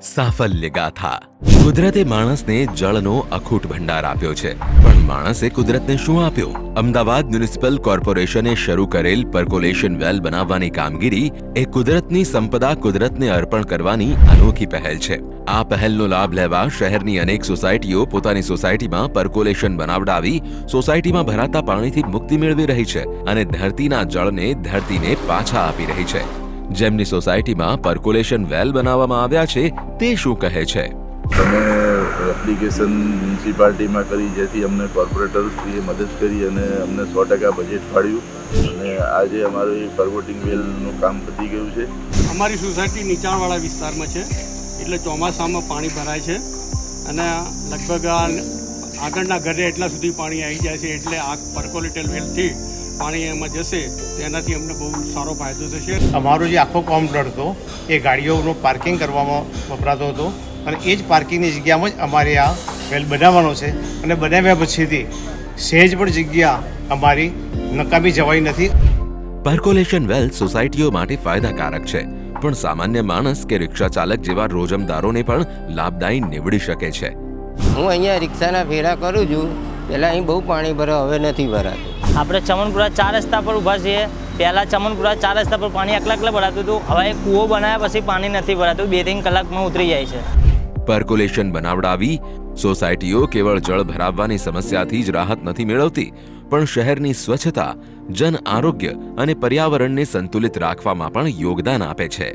સાફલ્ય ગાથા. કુદરતે માણસને જળનો અખૂટ ભંડાર આપ્યો છે, પણ માણસે કુદરતને શું આપ્યું? અમદાવાદ મ્યુનિસિપલ કોર્પોરેશને શરૂ કરેલ પર્કોલેશન વેલ બનાવવાની કામગીરી એ કુદરતની સંપદા કુદરતને અર્પણ કરવાની અનોખી પહેલ છે. આ પહેલનો લાભ લેવા શહેરની અનેક સોસાયટીઓ પોતાની સોસાયટીમાં પર્કોલેશન બનાવડાવી સોસાયટીમાં ભરાતા પાણીથી મુક્તિ મેળવી રહી છે અને ધરતીના જળને ધરતીને પાછા આપી રહી છે. જેમની સોસાયટીમાં પર્કોલેશન વેલ બનાવવામાં આવ્યા છે તે શું કહે છે? અમે એપ્લિકેશન મ્યુનિસિપાલિટીમાં કરી, જેથી અમને કોર્પોરેટરશ્રીએ મદદ કરી અને અમને 100% બજેટ ફાળ્યું અને આજે અમારું પર્વોટિંગ વેલનું કામ પતી ગયું છે. અમારી સોસાયટી નીચાણવાળા વિસ્તારમાં છે, એટલે ચોમાસામાં પાણી ભરાય છે અને લગભગ આગળના ઘરે એટલા સુધી પાણી આવી જાય છે, એટલે આ પર્કોલેટેડ વેલથી પાણી એમાં જશે તેનાથી અમને બહુ સારો ફાયદો થશે. અમારો જે આખો કોમ્પ્લેક્સ હતો એ ગાડીઓનું પાર્કિંગ કરવામાં વપરાતો હતો અને એ જ પાર્કિંગની જગ્યામાં જ અમારે આ વેલ બનાવવાનો છે અને બનાવ્યા પછીથી સહેજ પણ જગ્યા અમારી નકામી જવાઈ નથી. પર્કોલેશન વેલ સોસાયટીઓ માટે ફાયદાકારક છે, પણ સામાન્ય માણસ કે રિક્ષા ચાલક જેવા રોજમદારોને પણ લાભદાયી નીવડી શકે છે. હું અહીંયા રિક્ષાના ફેરા કરું છું. પહેલાં અહીં બહુ પાણી ભરે, હવે નથી ભરાતું. આપણે ચમનપુરા 4 રસ્તા પર ઊભા છીએ. પહેલાં ચમનપુરા 4 રસ્તા પર પાણી એકલા ભરાતું હતું. હવે એક કૂવો બનાવ્યા પછી પાણી નથી ભરાતું, 2-3 કલાકમાં ઉતરી જાય છે. પર્કોલેશન બનાવડાવી સોસાયટીઓ કેવળ જળ ભરાવવાની સમસ્યાથી જ રાહત નથી મેળવતી, પણ શહેરની સ્વચ્છતા, જન આરોગ્ય અને પર્યાવરણને સંતુલિત રાખવામાં પણ યોગદાન આપે છે.